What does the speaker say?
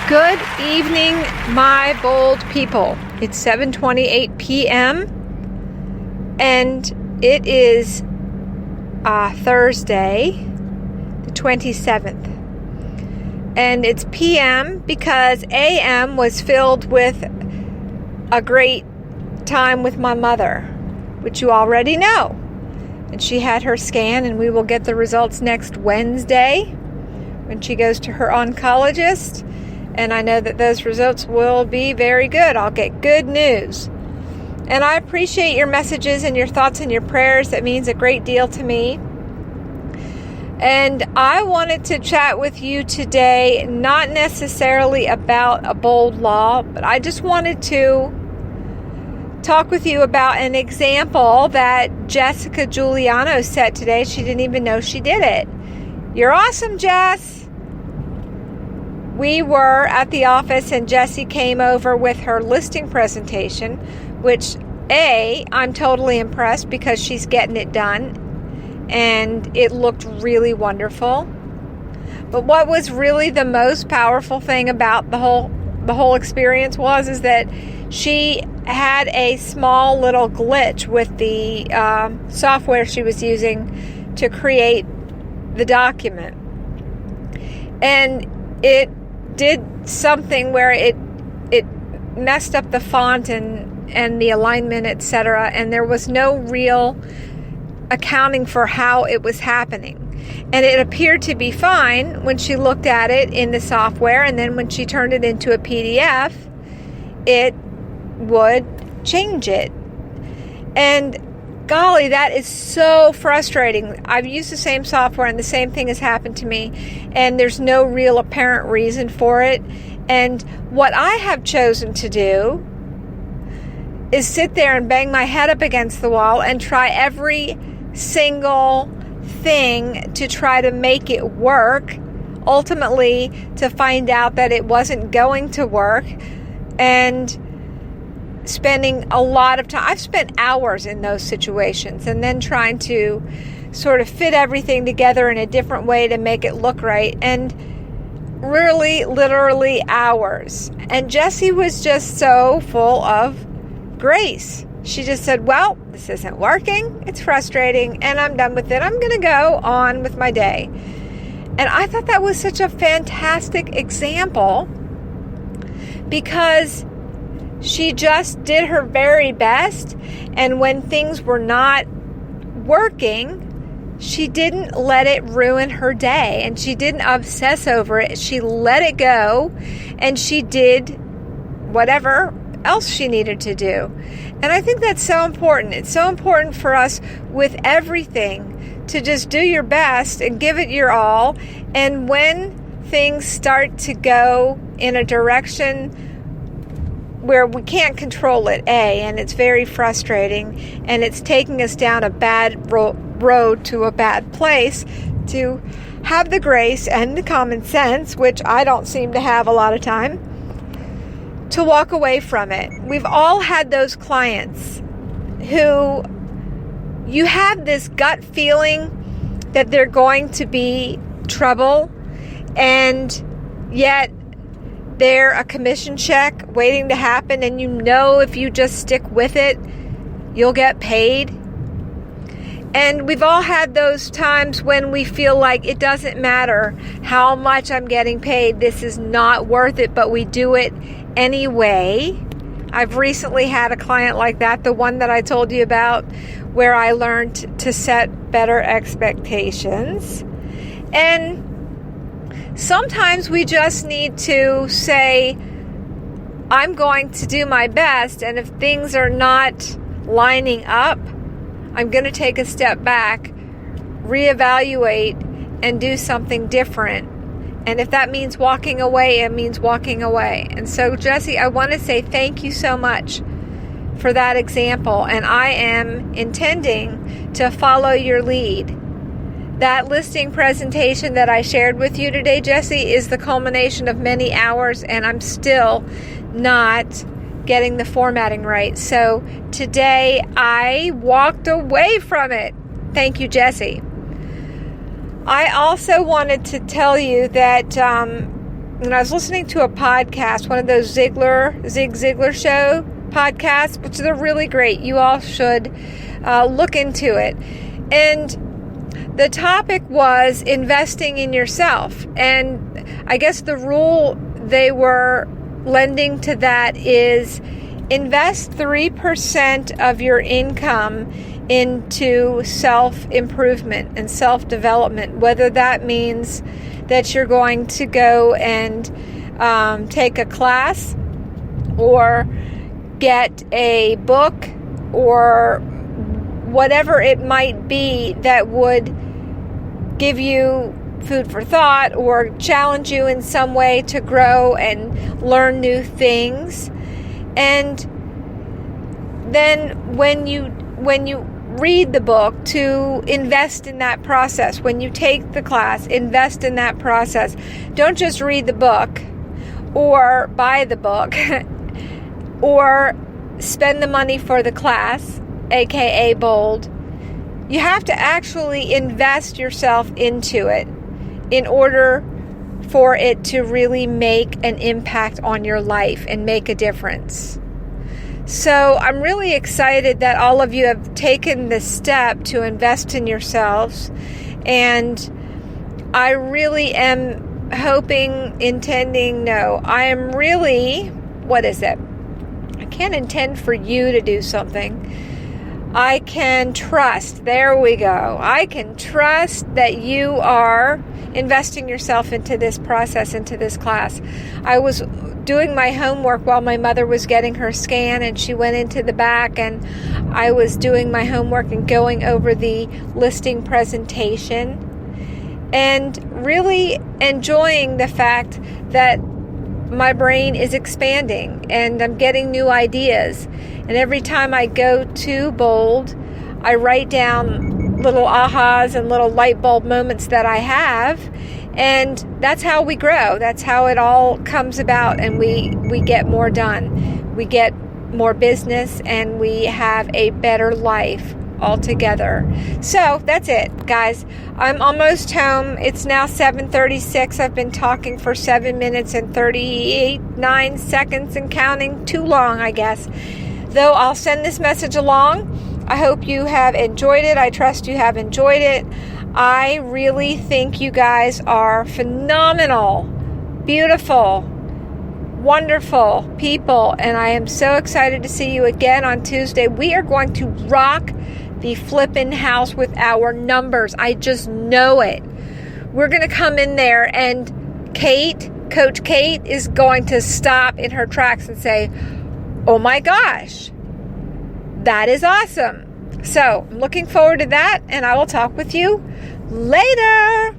Good evening, my bold people. It's 7:28 p.m. and it is Thursday, the 27th. And it's p.m. because a.m. was filled with a great time with my mother, which you already know. And she had her scan, and we will get the results next Wednesday when she goes to her oncologist. And I know that those results will be very good. I'll get good news. And I appreciate your messages and your thoughts and your prayers. That means a great deal to me. And I wanted to chat with you today, not necessarily about a bold law, but I just wanted to talk with you about an example that Jessica Giuliano set today. She didn't even know she did it. You're awesome, Jess. We were at the office and Jessie came over with her listing presentation, which I'm totally impressed because she's getting it done and it looked really wonderful. But what was really the most powerful thing about the whole experience is that she had a small little glitch with the software she was using to create the document. And it did something where it messed up the font and the alignment, etc., and there was no real accounting for how it was happening. And it appeared to be fine when she looked at it in the software, and then when she turned it into a PDF, it would change it. And golly, that is so frustrating. I've used the same software and the same thing has happened to me, and there's no real apparent reason for it. And what I have chosen to do is sit there and bang my head up against the wall and try every single thing to try to make it work, ultimately to find out that it wasn't going to work, and spending a lot of time. I've spent hours in those situations and then trying to sort of fit everything together in a different way to make it look right, and really literally hours. And Jessie was just so full of grace. She just said, well, this isn't working, it's frustrating, and I'm done with it. I'm going to go on with my day. And I thought that was such a fantastic example because she just did her very best, and when things were not working, she didn't let it ruin her day, and she didn't obsess over it. She let it go, and she did whatever else she needed to do. And I think that's so important. It's so important for us with everything to just do your best and give it your all. And when things start to go in a direction where we can't control it, and it's very frustrating, and it's taking us down a bad road to a bad place, to have the grace and the common sense, which I don't seem to have a lot of time, to walk away from it. We've all had those clients who you have this gut feeling that they're going to be trouble, and yet they're a commission check waiting to happen, and you know if you just stick with it, you'll get paid. And we've all had those times when we feel like it doesn't matter how much I'm getting paid, this is not worth it, but we do it anyway. I've recently had a client like that, the one that I told you about, where I learned to set better expectations. And sometimes we just need to say, I'm going to do my best, and if things are not lining up, I'm going to take a step back, reevaluate, and do something different. And if that means walking away, it means walking away. And so, Jessie, I want to say thank you so much for that example, and I am intending to follow your lead. That listing presentation that I shared with you today, Jessie, is the culmination of many hours, and I'm still not getting the formatting right. So today I walked away from it. Thank you, Jessie. I also wanted to tell you that and I was listening to a podcast, one of those Zig Ziglar show podcasts, which are really great. You all should look into it. And the topic was investing in yourself. And I guess the rule they were lending to that is invest 3% of your income into self-improvement and self-development, whether that means that you're going to go and take a class or get a book or whatever it might be that would give you food for thought or challenge you in some way to grow and learn new things. And then when you read the book, to invest in that process. When you take the class, invest in that process. Don't just read the book or buy the book or spend the money for the class, aka bold. You have to actually invest yourself into it in order for it to really make an impact on your life and make a difference. So I'm really excited that all of you have taken this step to invest in yourselves. And I really am I am really, I can't intend for you to do something. I can trust, there we go. I can trust that you are investing yourself into this process, into this class. I was doing my homework while my mother was getting her scan, and she went into the back, and I was doing my homework and going over the listing presentation and really enjoying the fact that my brain is expanding and I'm getting new ideas. And every time I go to bold, I write down little ahas and little light bulb moments that I have. And that's how we grow. That's how it all comes about, and we get more done. We get more business, and we have a better life altogether. So that's it, guys. I'm almost home. It's now 7:36. I've been talking for 7 minutes and 9 seconds and counting. Too long, I guess. Though I'll send this message along. I hope you have enjoyed it. I trust you have enjoyed it. I really think you guys are phenomenal, beautiful, wonderful people, and I am so excited to see you again on Tuesday. We are going to rock the flippin' house with our numbers. I just know it. We're going to come in there, and Coach Kate, is going to stop in her tracks and say, "Oh my gosh, that is awesome." So I'm looking forward to that, and I will talk with you later.